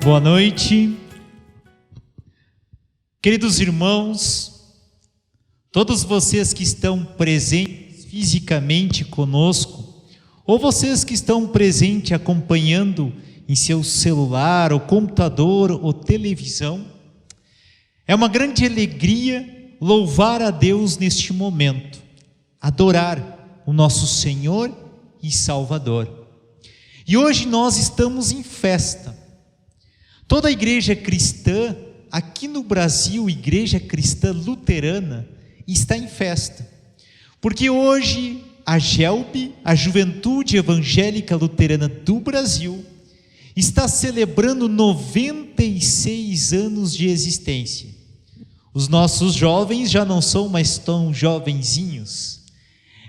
Boa noite, queridos irmãos, todos vocês que estão presentes fisicamente conosco, ou vocês que estão presentes acompanhando em seu celular, ou computador, ou televisão. É uma grande alegria louvar a Deus neste momento, adorar o nosso Senhor e Salvador. E hoje nós estamos em festa. Toda a igreja cristã, aqui no Brasil, igreja cristã luterana, está em festa. Porque hoje a GELB, a Juventude Evangélica Luterana do Brasil, está celebrando 96 anos de existência. Os nossos jovens já não são mais tão jovenzinhos.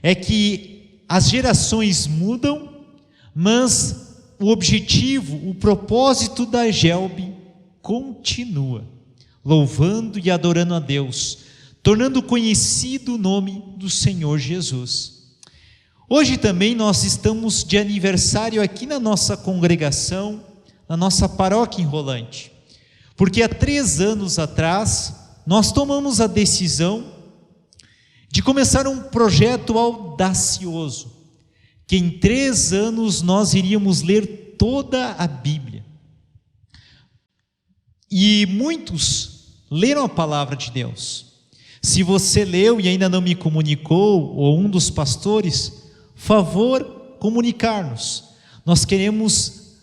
É que as gerações mudam, mas o objetivo, o propósito da GELB continua, louvando e adorando a Deus, tornando conhecido o nome do Senhor Jesus. Hoje também nós estamos de aniversário aqui na nossa congregação, na nossa paróquia em Rolante, porque há 3 anos atrás nós tomamos a decisão de começar um projeto audacioso, que em 3 anos nós iríamos ler toda a Bíblia. E muitos leram a palavra de Deus. Se você leu e ainda não me comunicou, ou um dos pastores, favor comunicar-nos. Nós queremos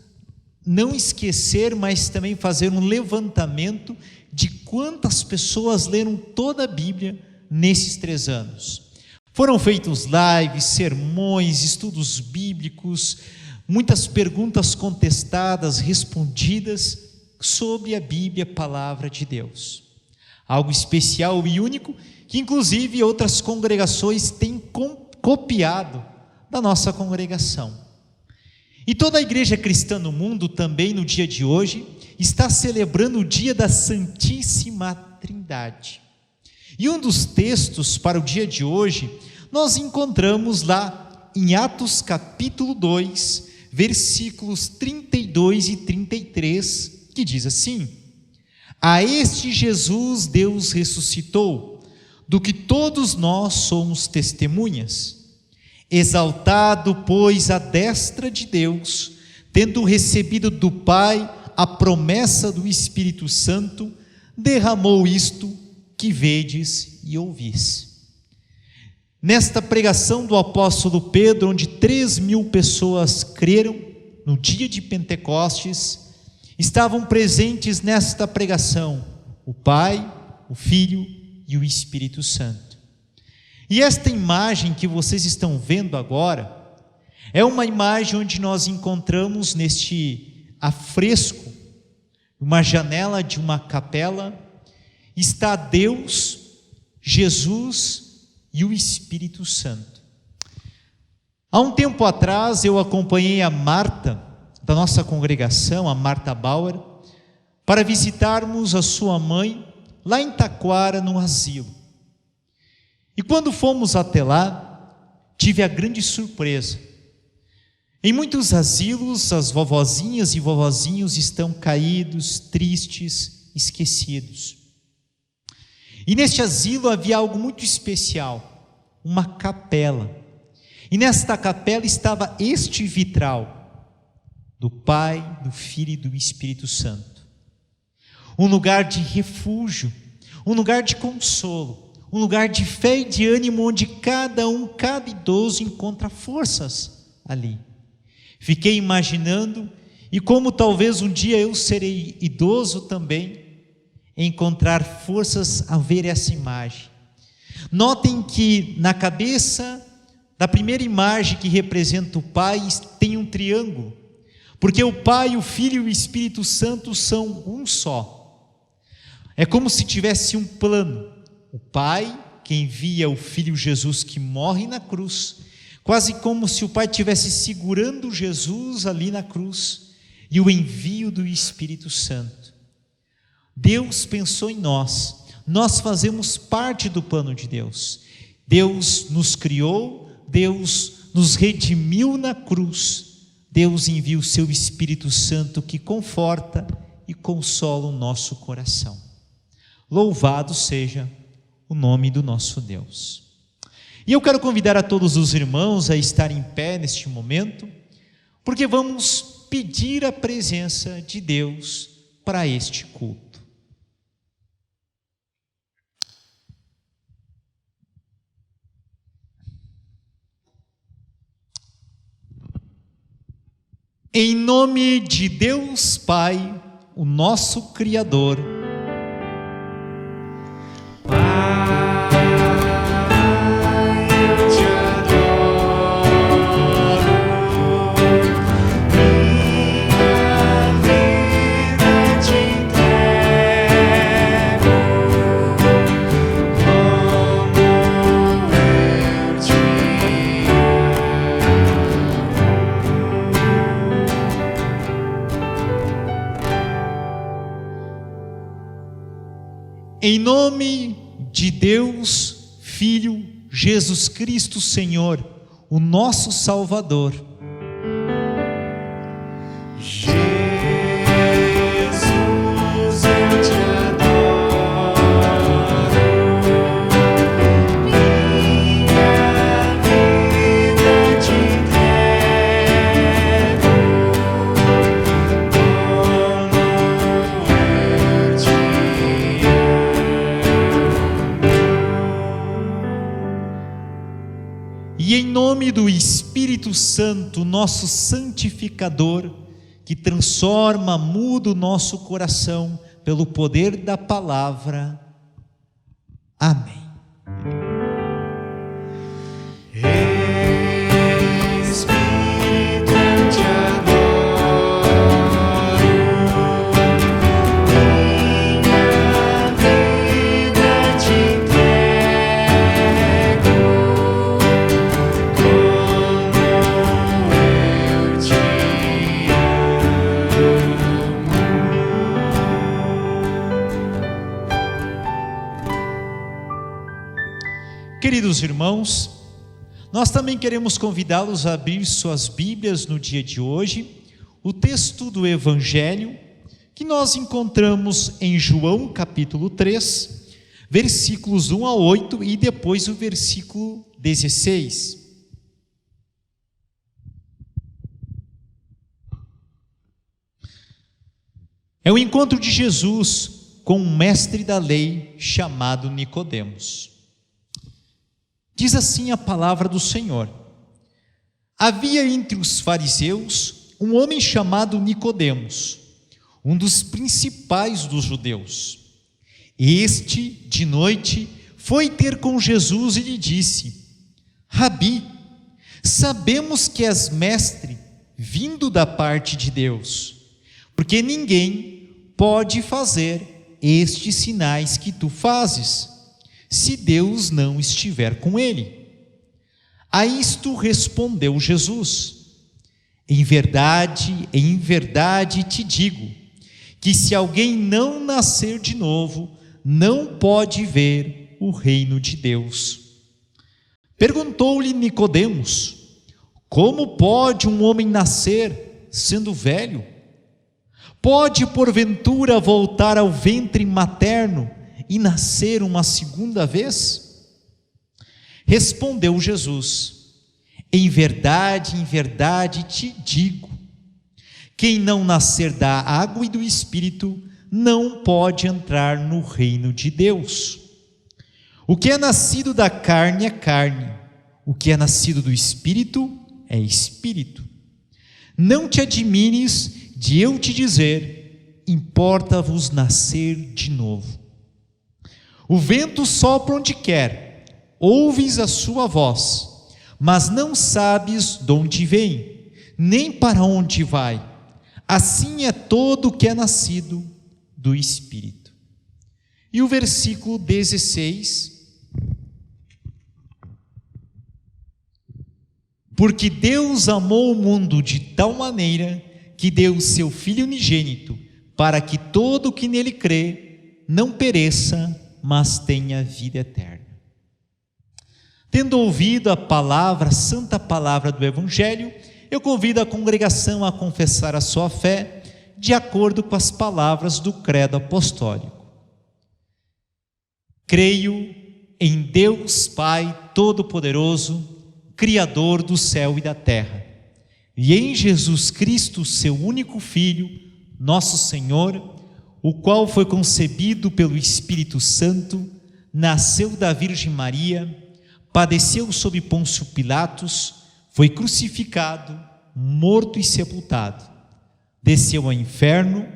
não esquecer, mas também fazer um levantamento de quantas pessoas leram toda a Bíblia nesses 3 anos. Foram feitos lives, sermões, estudos bíblicos, muitas perguntas contestadas, respondidas sobre a Bíblia, palavra de Deus. Algo especial e único que inclusive outras congregações têm copiado da nossa congregação. E toda a igreja cristã no mundo também no dia de hoje está celebrando o dia da Santíssima Trindade. E um dos textos para o dia de hoje, nós encontramos lá em Atos capítulo 2, versículos 32 e 33, que diz assim: a este Jesus Deus ressuscitou, do que todos nós somos testemunhas. Exaltado, pois, à destra de Deus, tendo recebido do Pai a promessa do Espírito Santo, derramou isto que vedes e ouvis. Nesta pregação do apóstolo Pedro, onde 3.000 pessoas creram no dia de Pentecostes, estavam presentes nesta pregação o Pai, o Filho e o Espírito Santo. E esta imagem que vocês estão vendo agora é uma imagem onde nós encontramos neste afresco, uma janela de uma capela, está Deus, Jesus e o Espírito Santo. Há um tempo atrás eu acompanhei a Marta, da nossa congregação, a Marta Bauer, para visitarmos a sua mãe lá em Taquara, no asilo. E quando fomos até lá, tive a grande surpresa. Em muitos asilos, as vovozinhas e vovozinhos estão caídos, tristes, esquecidos. E neste asilo havia algo muito especial, uma capela. E nesta capela estava este vitral do Pai, do Filho e do Espírito Santo. Um lugar de refúgio, um lugar de consolo, um lugar de fé e de ânimo, onde cada idoso encontra forças ali. Fiquei imaginando, e como talvez um dia eu serei idoso também, encontrar forças ao ver essa imagem. Notem que na cabeça da primeira imagem que representa o Pai tem um triângulo, porque o Pai, o Filho e o Espírito Santo são um só. É como se tivesse um plano. O Pai que envia o Filho Jesus que morre na cruz, quase como se o Pai estivesse segurando Jesus ali na cruz, e o envio do Espírito Santo. Deus pensou em nós, nós fazemos parte do plano de Deus. Deus nos criou, Deus nos redimiu na cruz, Deus envia o seu Espírito Santo que conforta, e consola o nosso coração. Louvado seja o nome do nosso Deus. E eu quero convidar a todos os irmãos a estarem em pé neste momento, porque vamos pedir a presença de Deus para este culto. Em nome de Deus Pai, o nosso Criador, em nome de Deus, Filho, Jesus Cristo, Senhor, o nosso Salvador. Jesus, eu te adoro, minha vida te entrego, como eu te E em nome do Espírito Santo, nosso santificador, que transforma, muda o nosso coração pelo poder da palavra. Amém. Espírito, eu te adoro, minha vida te entrego, Queridos irmãos, nós também queremos convidá-los a abrir suas Bíblias no dia de hoje, o texto do Evangelho que nós encontramos em João capítulo 3, versículos 1 a 8 e depois o versículo 16. É o encontro de Jesus com um mestre da lei chamado Nicodemos. Diz assim a palavra do Senhor: havia entre os fariseus um homem chamado Nicodemos, um dos principais dos judeus. Este, de noite, foi ter com Jesus e lhe disse: Rabi, sabemos que és mestre, vindo da parte de Deus, porque ninguém pode fazer estes sinais que tu fazes, se Deus não estiver com ele. A isto respondeu Jesus: em verdade te digo, que se alguém não nascer de novo, não pode ver o reino de Deus. Perguntou-lhe Nicodemos: como pode um homem nascer sendo velho? Pode porventura voltar ao ventre materno e nascer uma segunda vez? Respondeu Jesus: em verdade te digo, quem não nascer da água e do Espírito não pode entrar no reino de Deus. O que é nascido da carne é carne, o que é nascido do Espírito é Espírito. Não te admires de eu te dizer: importa-vos nascer de novo. O vento sopra onde quer, ouves a sua voz, mas não sabes de onde vem, nem para onde vai. Assim é todo o que é nascido do Espírito. E o versículo 16: porque Deus amou o mundo de tal maneira que deu o seu Filho unigênito, para que todo o que nele crê não pereça, mas tenha vida eterna. Tendo ouvido a palavra, a santa palavra do Evangelho, eu convido a congregação a confessar a sua fé de acordo com as palavras do credo apostólico. Creio em Deus Pai Todo-Poderoso, Criador do céu e da terra, e em Jesus Cristo, seu único Filho, nosso Senhor, o qual foi concebido pelo Espírito Santo, nasceu da Virgem Maria, padeceu sob Pôncio Pilatos, foi crucificado, morto e sepultado, desceu ao inferno,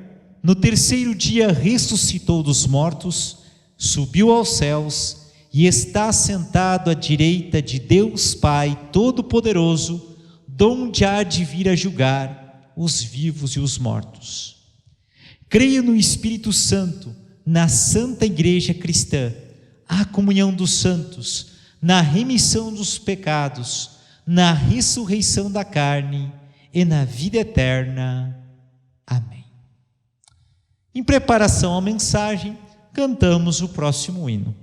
no terceiro dia ressuscitou dos mortos, subiu aos céus e está sentado à direita de Deus Pai Todo-Poderoso, donde há de vir a julgar os vivos e os mortos. Creio no Espírito Santo, na Santa Igreja Cristã, a comunhão dos santos, na remissão dos pecados, na ressurreição da carne e na vida eterna. Amém. Em preparação à mensagem, cantamos o próximo hino.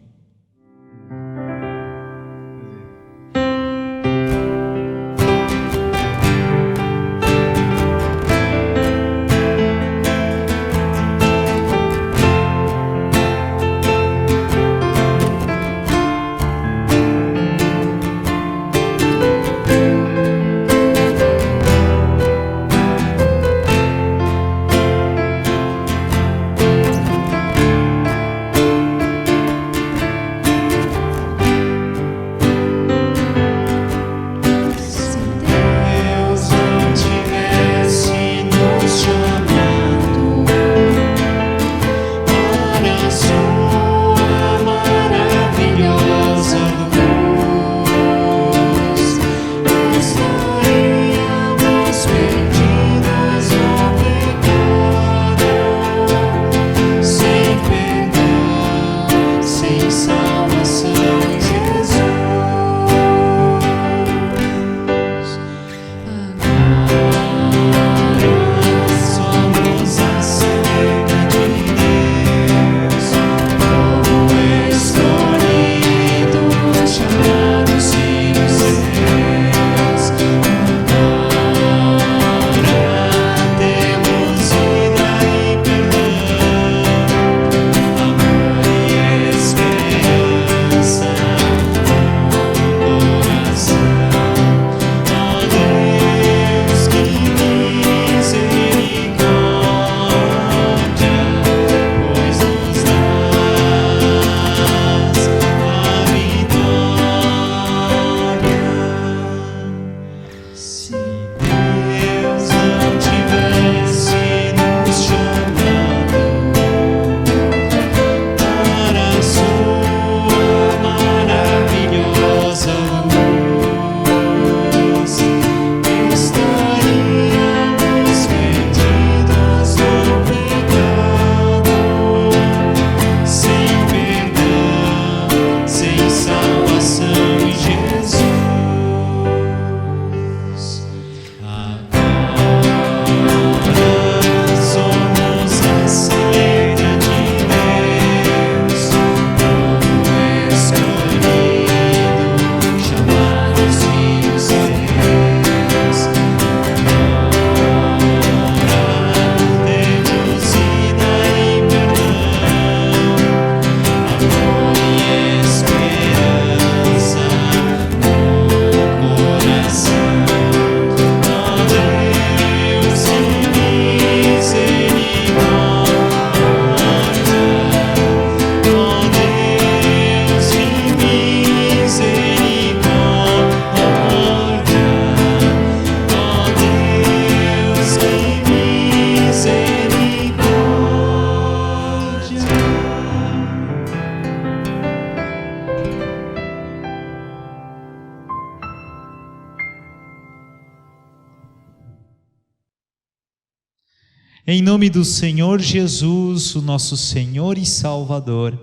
Em nome do Senhor Jesus, o nosso Senhor e Salvador.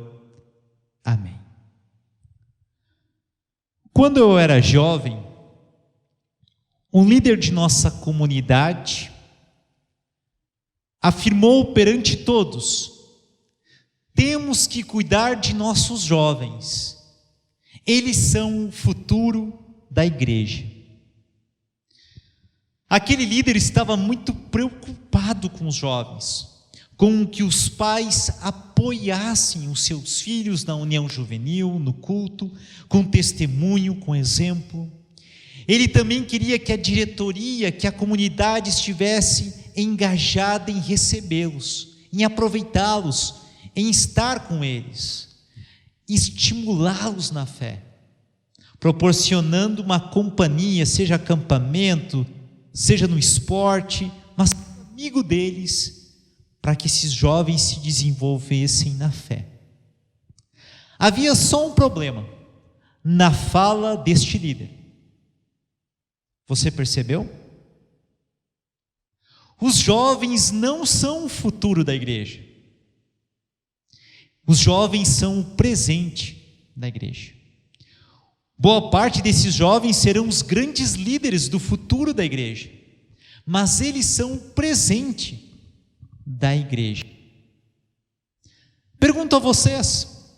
Amém. Quando eu era jovem, um líder de nossa comunidade afirmou perante todos: temos que cuidar de nossos jovens, eles são o futuro da igreja. Aquele líder estava muito preocupado preocupado com os jovens, com que os pais apoiassem os seus filhos na união juvenil, no culto, com testemunho, com exemplo. Ele também queria que a diretoria, que a comunidade estivesse engajada em recebê-los, em aproveitá-los, em estar com eles, estimulá-los na fé, proporcionando uma companhia, seja acampamento, seja no esporte, mas amigo deles, para que esses jovens se desenvolvessem na fé. Havia só um problema na fala deste líder. Você percebeu? Os jovens não são o futuro da igreja. Os jovens são o presente da igreja. Boa parte desses jovens serão os grandes líderes do futuro da igreja, mas eles são o presente da igreja. Pergunto a vocês: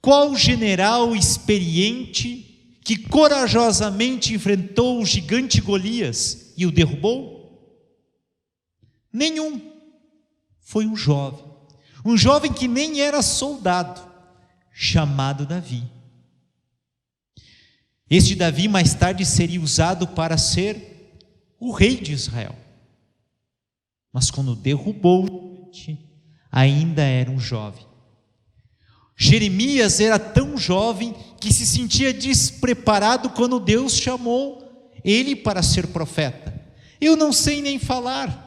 qual general experiente que corajosamente enfrentou o gigante Golias e o derrubou? Nenhum. Foi um jovem que nem era soldado, chamado Davi. Este Davi mais tarde seria usado para ser o rei de Israel. Mas quando derrubou, ainda era um jovem. Jeremias era tão jovem que se sentia despreparado quando Deus chamou ele para ser profeta. Eu não sei nem falar.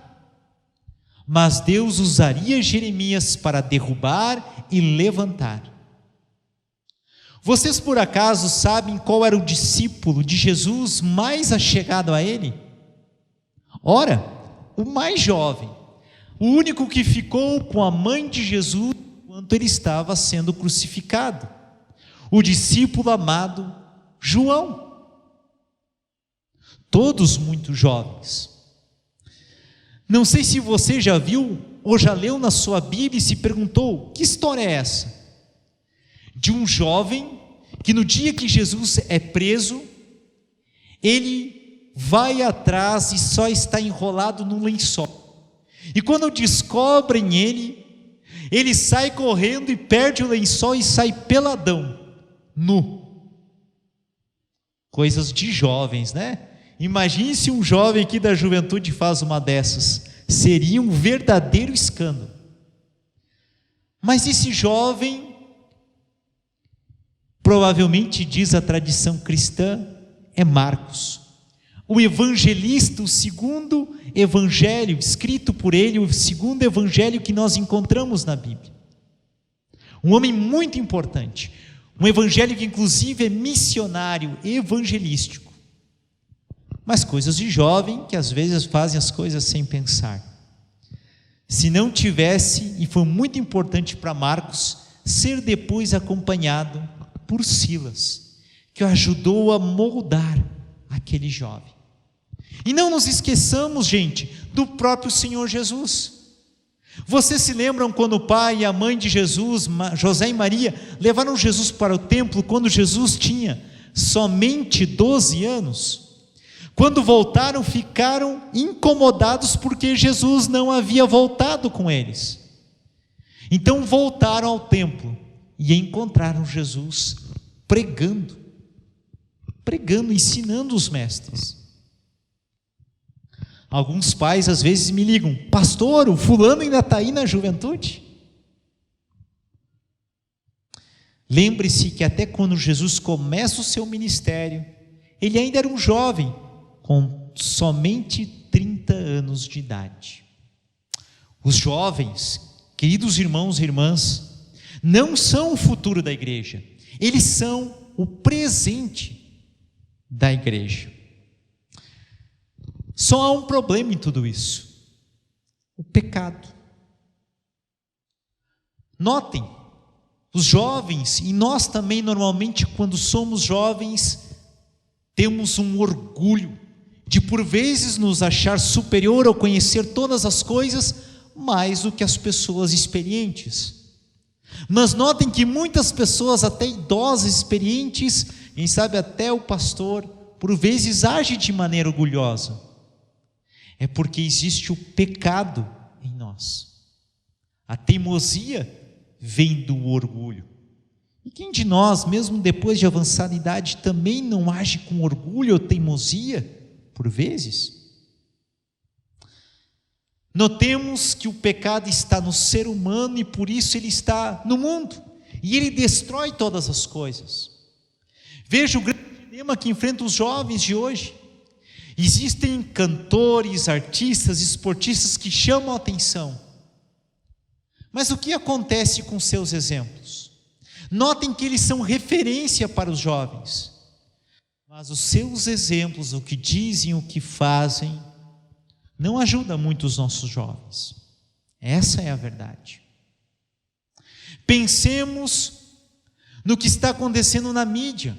Mas Deus usaria Jeremias para derrubar e levantar. Vocês por acaso sabem qual era o discípulo de Jesus mais achegado a ele? Ora, o mais jovem, o único que ficou com a mãe de Jesus enquanto ele estava sendo crucificado, o discípulo amado João. Todos muito jovens. Não sei se você já viu ou já leu na sua Bíblia e se perguntou: que história é essa? De um jovem que no dia que Jesus é preso, ele vai atrás e só está enrolado num lençol. E quando descobrem ele sai correndo e perde o lençol e sai peladão, nu. Coisas de jovens, né? Imagine se um jovem aqui da juventude faz uma dessas. Seria um verdadeiro escândalo. Mas esse jovem, provavelmente diz a tradição cristã, é Marcos. O evangelista, o segundo evangelho escrito por ele, o segundo evangelho que nós encontramos na Bíblia. Um homem muito importante, um evangelho que inclusive é missionário, evangelístico. Mas coisas de jovem que às vezes fazem as coisas sem pensar. Se não tivesse, e foi muito importante para Marcos, ser depois acompanhado por Silas, que o ajudou a moldar aquele jovem. E não nos esqueçamos, gente, do próprio Senhor Jesus. Vocês se lembram quando o pai e a mãe de Jesus, José e Maria, levaram Jesus para o templo quando Jesus tinha somente 12 anos? Quando voltaram, ficaram incomodados porque Jesus não havia voltado com eles. Então voltaram ao templo e encontraram Jesus pregando, ensinando os mestres. Alguns pais às vezes me ligam: pastor, o fulano ainda está aí na juventude? Lembre-se que até quando Jesus começa o seu ministério, ele ainda era um jovem, com somente 30 anos de idade. Os jovens, queridos irmãos e irmãs, não são o futuro da igreja, eles são o presente da igreja. Só há um problema em tudo isso: o pecado. Notem, os jovens, e nós também normalmente quando somos jovens, temos um orgulho de por vezes nos achar superior ao conhecer todas as coisas mais do que as pessoas experientes. Mas notem que muitas pessoas, até idosas, experientes, quem sabe até o pastor, por vezes age de maneira orgulhosa. é porque existe o pecado em nós. A teimosia vem do orgulho. E quem de nós, mesmo depois de avançada idade, também não age com orgulho ou teimosia, por vezes? Notemos que o pecado está no ser humano e por isso ele está no mundo. E ele destrói todas as coisas. Veja o grande dilema que enfrenta os jovens de hoje. Existem cantores, artistas, esportistas que chamam a atenção. Mas o que acontece com seus exemplos? Notem que eles são referência para os jovens. Mas os seus exemplos, o que dizem, o que fazem, não ajuda muito os nossos jovens. Essa é a verdade. Pensemos no que está acontecendo na mídia.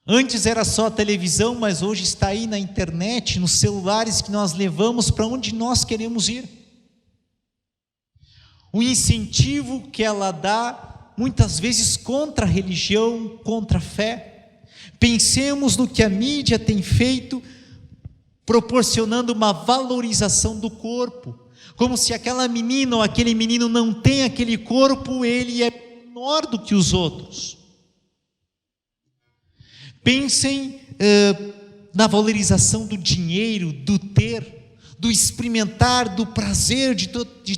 Antes era só a televisão, mas hoje está aí na internet, nos celulares que nós levamos para onde nós queremos ir. O incentivo que ela dá, muitas vezes contra a religião, contra a fé. Pensemos no que a mídia tem feito, proporcionando uma valorização do corpo, como se aquela menina ou aquele menino não tem aquele corpo, ele é menor do que os outros. Pensem na valorização do dinheiro, do ter, do experimentar, do prazer de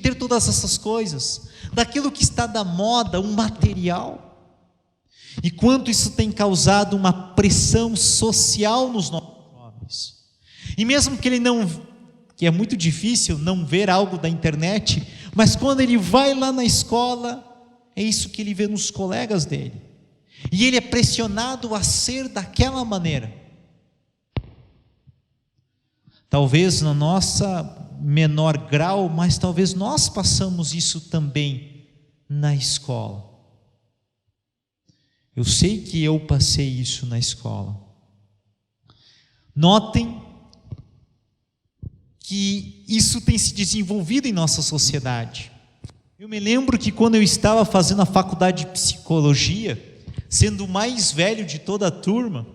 ter todas essas coisas, daquilo que está da moda, um material. E quanto isso tem causado uma pressão social nos nossos jovens. E mesmo que ele não, que é muito difícil não ver algo da internet, mas quando ele vai lá na escola, é isso que ele vê nos colegas dele. E ele é pressionado a ser daquela maneira. Talvez na nossa menor grau, mas talvez nós passamos isso também na escola. Eu sei que eu passei isso na escola. Notem que isso tem se desenvolvido em nossa sociedade. Eu me lembro que quando eu estava fazendo a faculdade de psicologia, sendo o mais velho de toda a turma,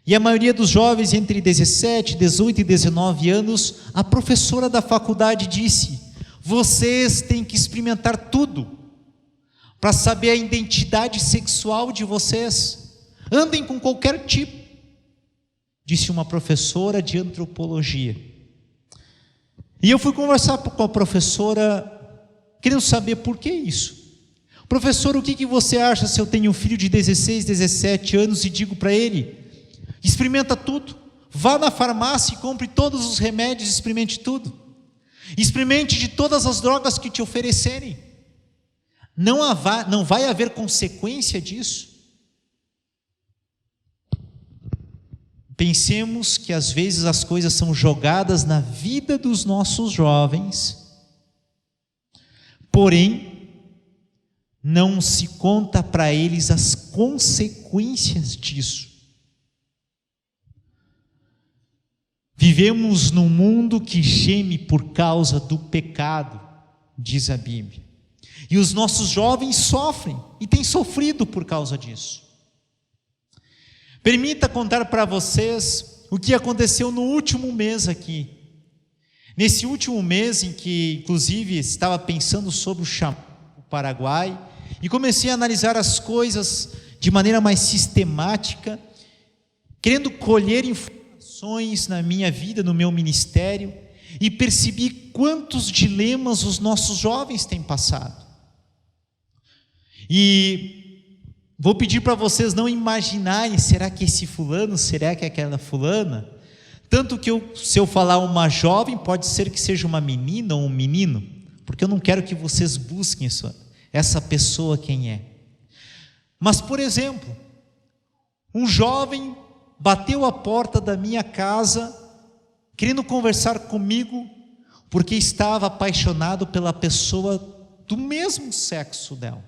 e a maioria dos jovens entre 17, 18 e 19 anos, a professora da faculdade disse: vocês têm que experimentar tudo, para saber a identidade sexual de vocês, andem com qualquer tipo, disse uma professora de antropologia. E eu fui conversar com a professora, querendo saber por que isso. Professor, o que você acha se eu tenho um filho de 16, 17 anos e digo para ele: experimenta tudo, vá na farmácia e compre todos os remédios, experimente tudo, experimente de todas as drogas que te oferecerem, não vai haver consequência disso? Pensemos que às vezes as coisas são jogadas na vida dos nossos jovens, porém não se conta para eles as consequências disso. Vivemos num mundo que geme por causa do pecado, diz a Bíblia. E os nossos jovens sofrem e têm sofrido por causa disso. Permita contar para vocês o que aconteceu no último mês aqui. Nesse último mês em que, inclusive, estava pensando sobre o Paraguai, e comecei a analisar as coisas de maneira mais sistemática, querendo colher informações na minha vida, no meu ministério, e percebi quantos dilemas os nossos jovens têm passado. E vou pedir para vocês não imaginarem, será que esse fulano, será que é aquela fulana? Tanto que se eu falar uma jovem, pode ser que seja uma menina ou um menino, porque eu não quero que vocês busquem essa pessoa quem é. Mas, por exemplo, um jovem bateu a porta da minha casa, querendo conversar comigo, porque estava apaixonado pela pessoa do mesmo sexo dela.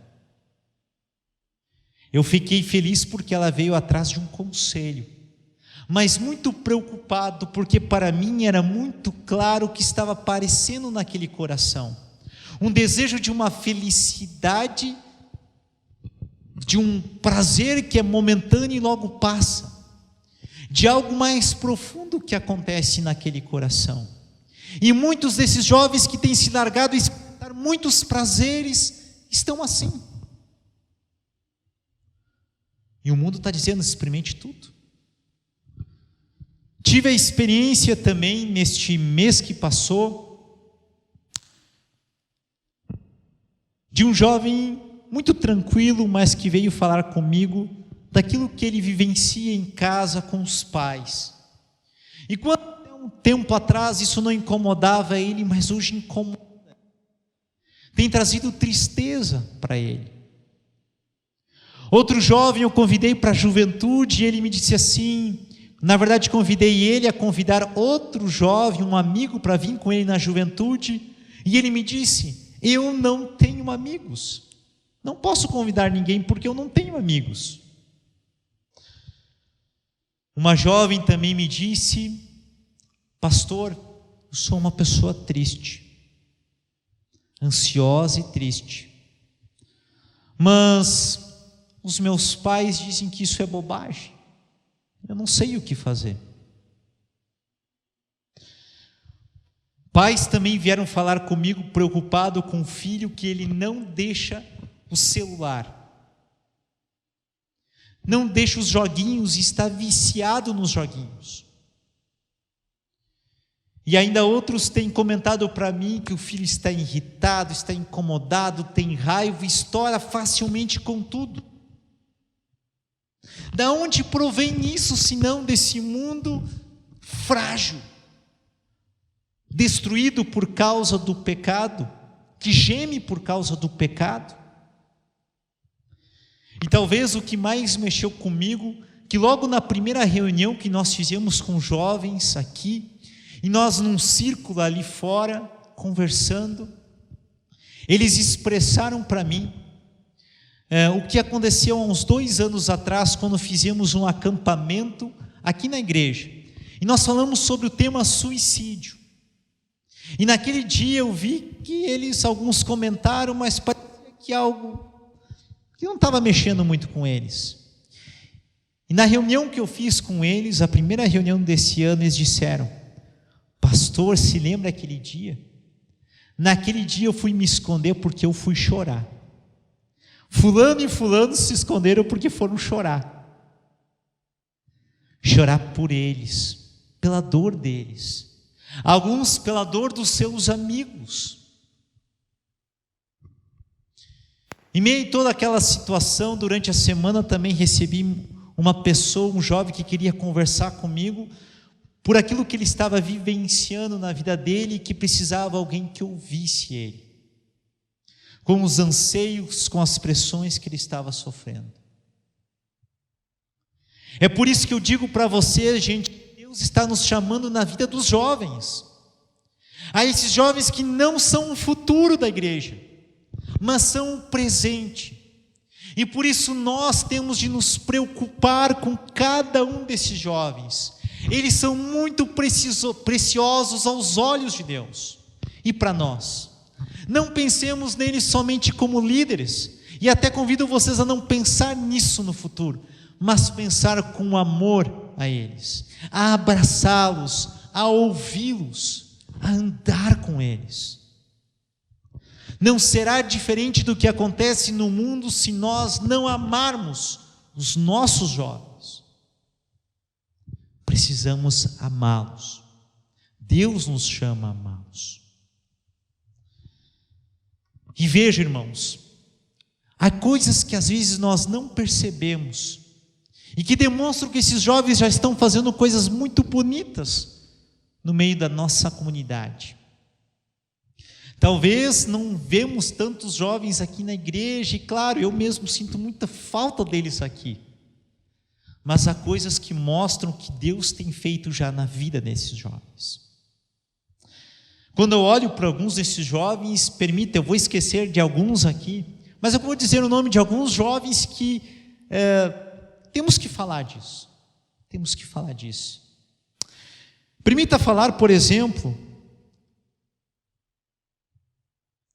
Eu fiquei feliz porque ela veio atrás de um conselho, mas muito preocupado, porque para mim era muito claro o que estava aparecendo naquele coração. Um desejo de uma felicidade, de um prazer que é momentâneo e logo passa. de algo mais profundo que acontece naquele coração. E muitos desses jovens que têm se largado a experimentar muitos prazeres estão assim. E o mundo está dizendo: experimente tudo. Tive a experiência também neste mês que passou de um jovem muito tranquilo, mas que veio falar comigo daquilo que ele vivencia em casa com os pais. E quando um tempo atrás isso não incomodava ele, mas hoje incomoda. Tem trazido tristeza para ele. Outro jovem eu convidei para a juventude e ele me disse assim, na verdade convidei ele a convidar outro jovem, um amigo, para vir com ele na juventude, e ele me disse: eu não tenho amigos, não posso convidar ninguém porque eu não tenho amigos. Uma jovem também me disse: pastor, eu sou uma pessoa triste, ansiosa e triste, mas os meus pais dizem que isso é bobagem, eu não sei o que fazer. Pais também vieram falar comigo preocupado com o filho, que ele não deixa o celular, não deixa os joguinhos e está viciado nos joguinhos. E ainda outros têm comentado para mim que o filho está irritado, está incomodado, tem raiva, estoura facilmente com tudo. Da onde provém isso, senão desse mundo frágil, destruído por causa do pecado, que geme por causa do pecado? E talvez o que mais mexeu comigo, que logo na primeira reunião que nós fizemos com jovens aqui, e nós num círculo ali fora, conversando, eles expressaram para mim o que aconteceu há uns 2 anos atrás, quando fizemos um acampamento aqui na igreja, e nós falamos sobre o tema suicídio. E naquele dia eu vi que alguns comentaram, mas parecia que algo que não estava mexendo muito com eles. E na reunião que eu fiz com eles, a primeira reunião desse ano, eles disseram: pastor, se lembra aquele dia? Naquele dia eu fui me esconder porque eu fui chorar. Fulano e fulano se esconderam porque foram chorar. Chorar por eles, pela dor deles. Alguns pela dor dos seus amigos. Em meio a toda aquela situação, durante a semana também recebi uma pessoa, um jovem que queria conversar comigo por aquilo que ele estava vivenciando na vida dele, e que precisava alguém que ouvisse ele, com os anseios, com as pressões que ele estava sofrendo. É por isso que eu digo para você, gente, Deus está nos chamando na vida dos jovens, a esses jovens que não são o futuro da igreja, mas são o presente. E por isso nós temos de nos preocupar com cada um desses jovens. Eles são muito preciosos aos olhos de Deus e para nós. Não pensemos neles somente como líderes, e até convido vocês a não pensar nisso no futuro, mas pensar com amor a eles, a abraçá-los, a ouvi-los, a andar com eles. Não será diferente do que acontece no mundo se nós não amarmos os nossos jovens. Precisamos amá-los. Deus nos chama a amá-los. E veja, irmãos, há coisas que às vezes nós não percebemos e que demonstram que esses jovens já estão fazendo coisas muito bonitas no meio da nossa comunidade. Talvez não vemos tantos jovens aqui na igreja, e claro, eu mesmo sinto muita falta deles aqui. Mas há coisas que mostram que Deus tem feito já na vida desses jovens. Quando eu olho para alguns desses jovens, permita, eu vou esquecer de alguns aqui, mas eu vou dizer o nome de alguns jovens que temos que falar disso. Temos que falar disso. Permita falar, por exemplo,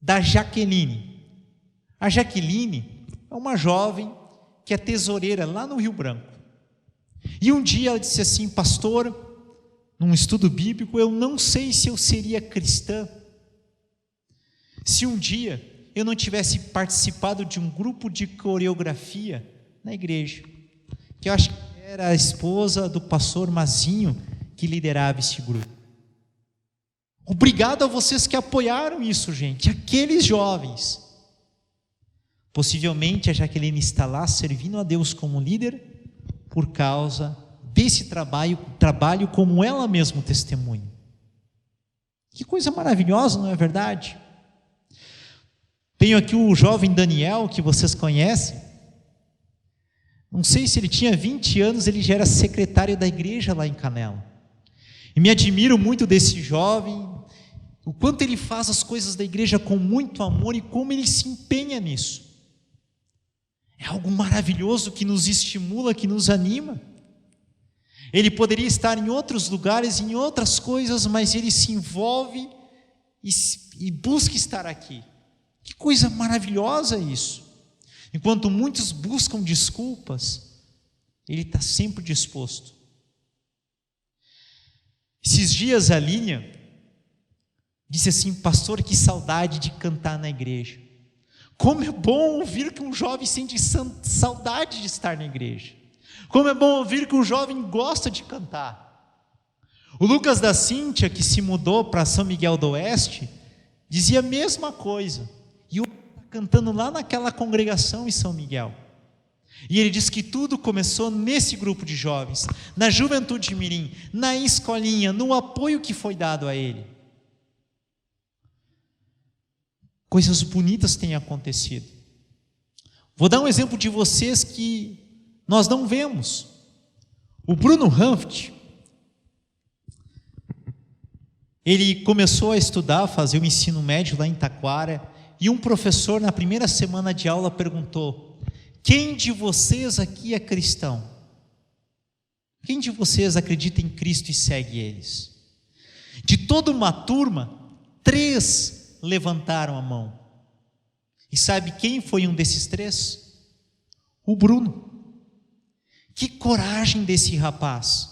da Jaqueline. A Jaqueline é uma jovem que é tesoureira lá no Rio Branco. E um dia ela disse assim: pastor, num estudo bíblico, eu não sei se eu seria cristã se um dia eu não tivesse participado de um grupo de coreografia na igreja, que eu acho que era a esposa do pastor Mazinho que liderava esse grupo. Obrigado a vocês que apoiaram isso, gente, aqueles jovens. Possivelmente a Jaqueline está lá servindo a Deus como líder por causa desse trabalho como ela mesma testemunha. Que coisa maravilhosa, não é verdade? Tenho aqui o jovem Daniel, que vocês conhecem. Não sei se ele tinha 20 anos, ele já era secretário da igreja lá em Canela. E me admiro muito desse jovem, o quanto ele faz as coisas da igreja com muito amor e como ele se empenha nisso. É algo maravilhoso que nos estimula, que nos anima. Ele poderia estar em outros lugares, em outras coisas, mas ele se envolve e busca estar aqui. Que coisa maravilhosa isso. Enquanto muitos buscam desculpas, ele está sempre disposto. Esses dias a Línia disse assim: pastor, que saudade de cantar na igreja. Como é bom ouvir que um jovem sente saudade de estar na igreja. Como é bom ouvir que um jovem gosta de cantar. O Lucas da Cíntia, que se mudou para São Miguel do Oeste, dizia a mesma coisa. E eu cantando lá naquela congregação em São Miguel. E ele diz que tudo começou nesse grupo de jovens, na Juventude Mirim, na escolinha, no apoio que foi dado a ele. Coisas bonitas têm acontecido. Vou dar um exemplo de vocês que nós não vemos. O Bruno Hanft, ele começou a estudar, fazer o ensino médio lá em Taquara, e um professor na primeira semana de aula perguntou: quem de vocês aqui é cristão? Quem de vocês acredita em Cristo e segue eles? De toda uma turma, 3 levantaram a mão. E sabe quem foi um desses 3? O Bruno. Que coragem desse rapaz.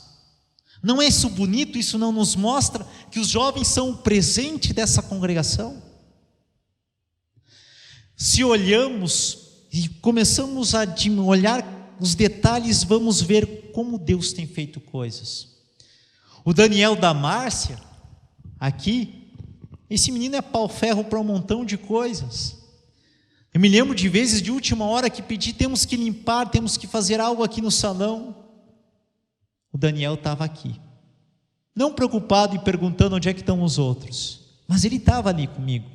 Não é isso bonito? Isso não nos mostra que os jovens são o presente dessa congregação? Se olhamos e começamos a olhar os detalhes, vamos ver como Deus tem feito coisas. O Daniel da Márcia, aqui, esse menino é pau-ferro para um montão de coisas. Eu me lembro de vezes de última hora que pedi: temos que limpar, temos que fazer algo aqui no salão. O Daniel estava aqui, não preocupado e perguntando onde é que estão os outros, mas ele estava ali comigo.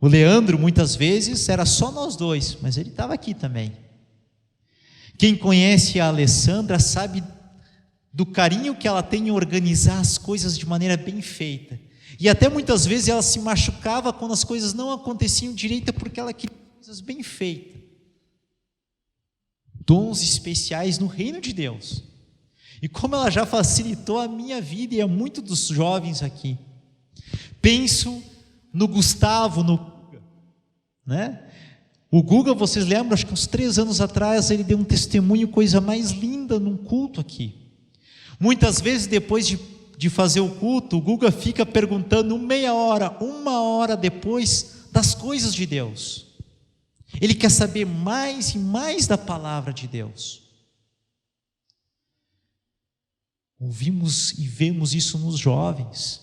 O Leandro, muitas vezes, era só nós dois, mas ele estava aqui também. Quem conhece a Alessandra sabe do carinho que ela tem em organizar as coisas de maneira bem feita. E até muitas vezes ela se machucava quando as coisas não aconteciam direito, porque ela queria coisas bem feitas. Dons especiais no reino de Deus. E como ela já facilitou a minha vida e a muitos dos jovens aqui. Penso no Gustavo, no Guga, né? O Guga, vocês lembram, acho que uns 3 anos atrás, ele deu um testemunho, coisa mais linda num culto aqui. Muitas vezes depois de fazer o culto, o Guga fica perguntando meia hora, 1 hora depois, das coisas de Deus. Ele quer saber mais e mais da palavra de Deus. Ouvimos e vemos isso nos jovens.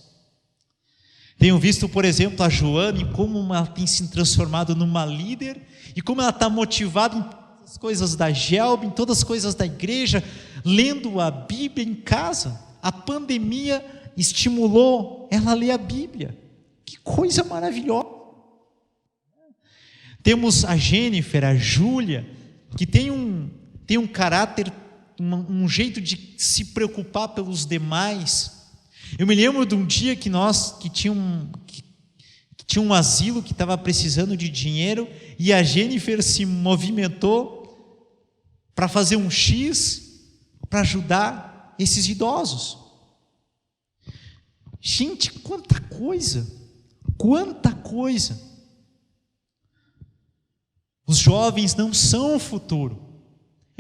Tenho visto, por exemplo, a Joana, em como ela tem se transformado numa líder, e como ela está motivada em todas as coisas da Gelb, em todas as coisas da igreja, lendo a Bíblia em casa. A pandemia estimulou ela a ler a Bíblia. Que coisa maravilhosa. Temos a Jennifer, a Júlia, que tem um caráter, um jeito de se preocupar pelos demais. Eu me lembro de um dia que tinha um asilo que estava precisando de dinheiro, e a Jennifer se movimentou para fazer um X para ajudar esses idosos. Gente, quanta coisa! Quanta coisa! Os jovens não são o futuro.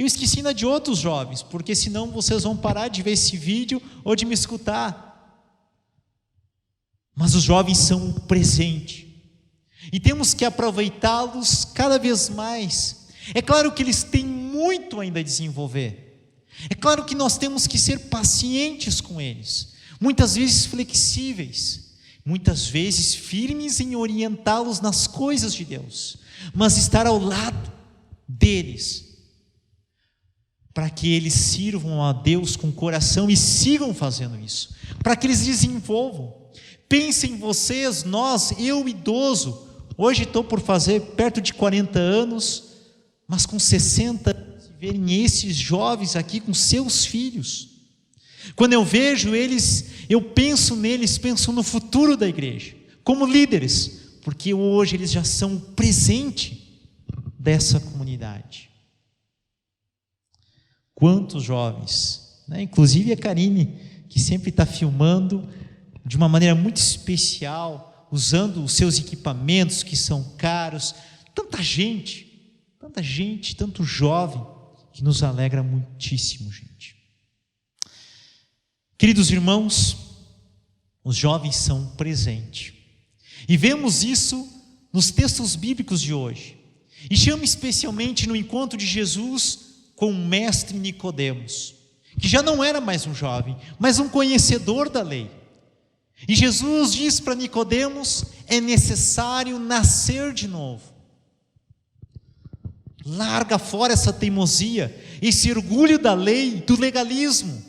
Eu esqueci ainda de outros jovens, porque senão vocês vão parar de ver esse vídeo ou de me escutar. Mas os jovens são um presente, e temos que aproveitá-los cada vez mais. É claro que eles têm muito ainda a desenvolver. É claro que nós temos que ser pacientes com eles, muitas vezes flexíveis, muitas vezes firmes em orientá-los nas coisas de Deus, mas estar ao lado deles, para que eles sirvam a Deus com coração e sigam fazendo isso, para que eles desenvolvam. Pensem vocês, nós, eu idoso, hoje estou por fazer perto de 40 anos, mas com 60 anos, verem esses jovens aqui com seus filhos. Quando eu vejo eles, eu penso neles, penso no futuro da igreja, como líderes, porque hoje eles já são o presente dessa comunidade. Quantos jovens, né? Inclusive a Karine, que sempre está filmando de uma maneira muito especial, usando os seus equipamentos que são caros. Tanta gente, tanto jovem, que nos alegra muitíssimo, gente. Queridos irmãos, os jovens são um presente, e vemos isso nos textos bíblicos de hoje, e chama especialmente no encontro de Jesus com o mestre Nicodemos, que já não era mais um jovem, mas um conhecedor da lei. E Jesus diz para Nicodemos: é necessário nascer de novo. Larga fora essa teimosia, esse orgulho da lei, do legalismo.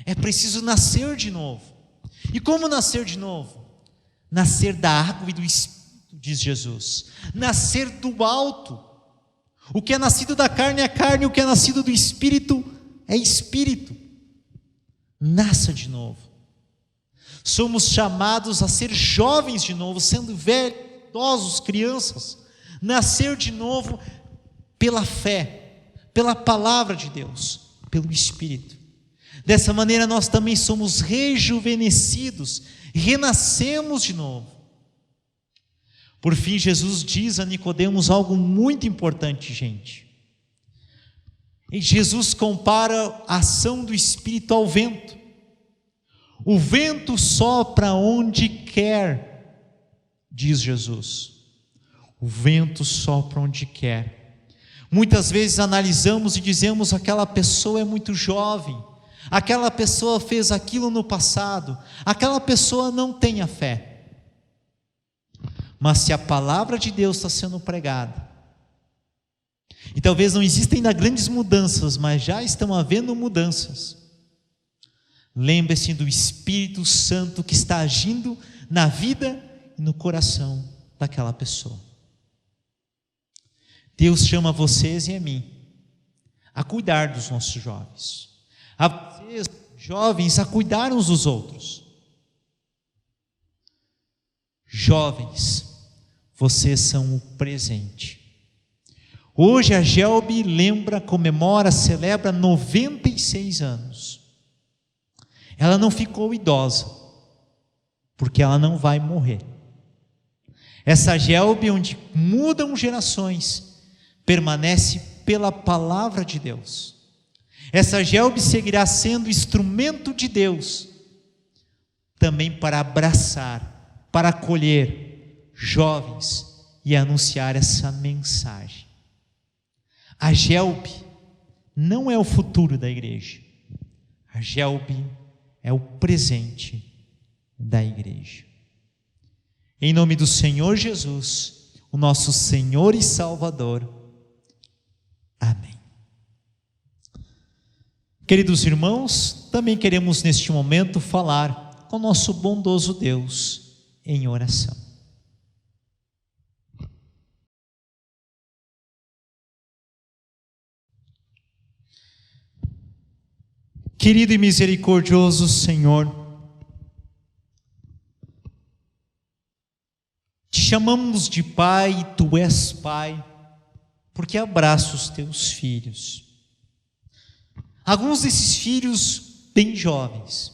É preciso nascer de novo. E como nascer de novo? Nascer da água e do Espírito, diz Jesus. Nascer do alto. O que é nascido da carne é carne, o que é nascido do Espírito é Espírito. Nasça de novo. Somos chamados a ser jovens de novo, sendo velhos, idosos, crianças. Nascer de novo pela fé, pela palavra de Deus, pelo Espírito. Dessa maneira nós também somos rejuvenescidos, renascemos de novo. Por fim, Jesus diz a Nicodemos algo muito importante, gente. E Jesus compara a ação do Espírito ao vento. O vento sopra onde quer, diz Jesus. O vento sopra onde quer. Muitas vezes analisamos e dizemos: aquela pessoa é muito jovem, aquela pessoa fez aquilo no passado, aquela pessoa não tem a fé. Mas se a palavra de Deus está sendo pregada, e talvez não existam ainda grandes mudanças, mas já estão havendo mudanças, lembre-se do Espírito Santo que está agindo na vida e no coração daquela pessoa. Deus chama vocês e a mim a cuidar dos nossos jovens, a vocês, jovens, a cuidar uns dos outros. Jovens, vocês são o presente. Hoje a Gelbi comemora, celebra 96 anos. Ela não ficou idosa, porque ela não vai morrer. Essa Gelbi, onde mudam gerações, permanece pela palavra de Deus. Essa Gelbi seguirá sendo instrumento de Deus, também para abraçar, para acolher jovens e anunciar essa mensagem. A Gelbi não é o futuro da igreja. A Gelbi é o presente da igreja. Em nome do Senhor Jesus, o nosso Senhor e Salvador. Amém. Queridos irmãos, também queremos neste momento falar com nosso bondoso Deus em oração. Querido e misericordioso Senhor, te chamamos de Pai, e Tu és Pai, porque abraça os Teus filhos. Alguns desses filhos bem jovens,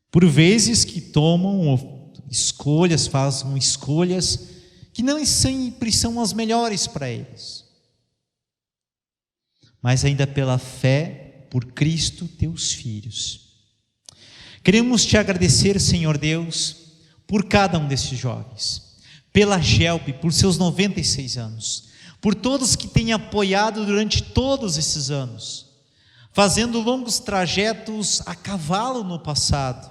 por vezes que tomam escolhas, fazem escolhas que não sempre são as melhores para eles. mas ainda pela fé por Cristo, teus filhos. Queremos te agradecer, Senhor Deus, por cada um desses jovens, pela Gelb, por seus 96 anos, por todos que têm apoiado durante todos esses anos, fazendo longos trajetos a cavalo no passado,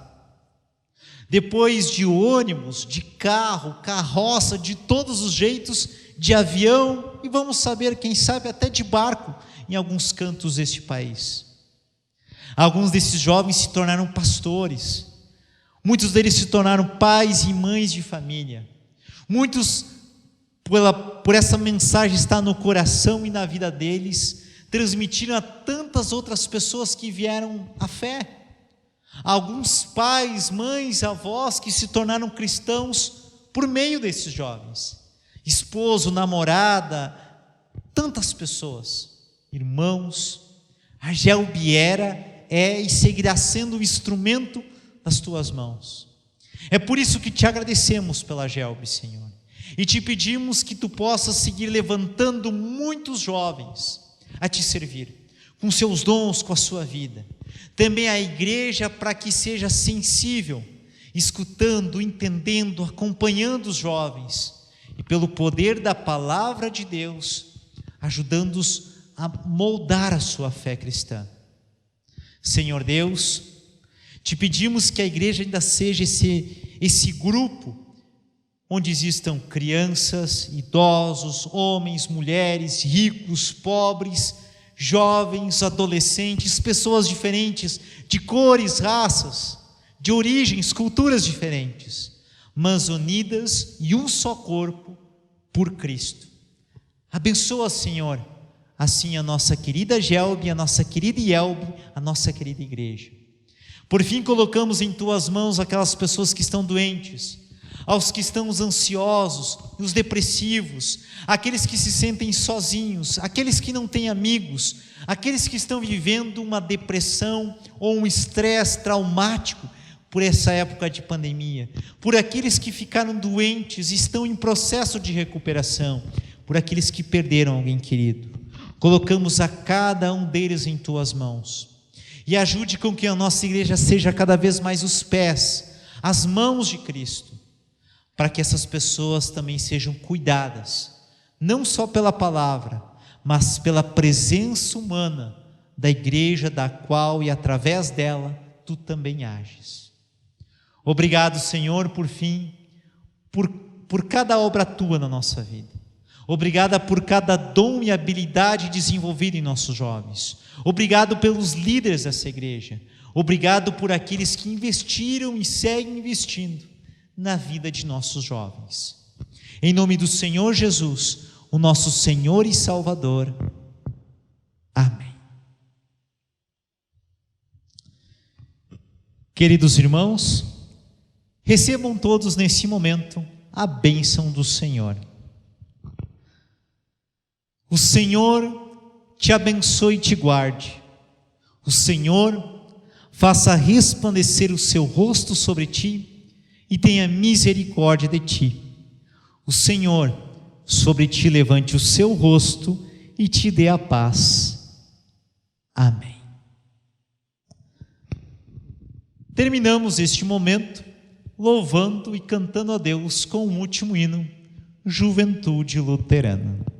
depois de ônibus, de carro, carroça, de todos os jeitos, de avião e vamos saber, quem sabe até de barco em alguns cantos deste país. Alguns desses jovens se tornaram pastores, muitos deles se tornaram pais e mães de família, muitos por essa mensagem estar no coração e na vida deles, transmitiram a tantas outras pessoas que vieram à fé. Alguns pais, mães, avós que se tornaram cristãos por meio desses jovens, esposo, namorada, tantas pessoas, irmãos. A Gelb é e seguirá sendo o instrumento das tuas mãos. É por isso que te agradecemos pela Gelb, Senhor, e te pedimos que tu possas seguir levantando muitos jovens a te servir, com seus dons, com a sua vida. Também a igreja, para que seja sensível, escutando, entendendo, acompanhando os jovens, e pelo poder da palavra de Deus, ajudando-os a moldar a sua fé cristã. Senhor Deus, te pedimos que a igreja ainda seja esse grupo, onde existam crianças, idosos, homens, mulheres, ricos, pobres, jovens, adolescentes, pessoas diferentes, de cores, raças, de origens, culturas diferentes, mas unidas em um só corpo por Cristo. Abençoa, Senhor, assim a nossa querida Gelb, a nossa querida Yelb, a nossa querida igreja. Por fim, colocamos em tuas mãos aquelas pessoas que estão doentes, aos que estão os ansiosos, os depressivos, aqueles que se sentem sozinhos, aqueles que não têm amigos, aqueles que estão vivendo uma depressão ou um estresse traumático por essa época de pandemia, por aqueles que ficaram doentes e estão em processo de recuperação, por aqueles que perderam alguém querido. Colocamos a cada um deles em tuas mãos, e ajude com que a nossa igreja seja cada vez mais os pés, as mãos de Cristo, para que essas pessoas também sejam cuidadas, não só pela palavra, mas pela presença humana da igreja, da qual e através dela tu também ages. Obrigado, Senhor, por fim, por cada obra tua na nossa vida. Obrigado por cada dom e habilidade desenvolvido em nossos jovens. Obrigado pelos líderes dessa igreja. Obrigado por aqueles que investiram e seguem investindo na vida de nossos jovens. Em nome do Senhor Jesus, o nosso Senhor e Salvador. Amém. Queridos irmãos, recebam todos nesse momento a bênção do Senhor. O Senhor te abençoe e te guarde. O Senhor faça resplandecer o seu rosto sobre ti e tenha misericórdia de ti. O Senhor sobre ti levante o seu rosto e te dê a paz. Amém. Terminamos este momento louvando e cantando a Deus com o último hino, Juventude Luterana.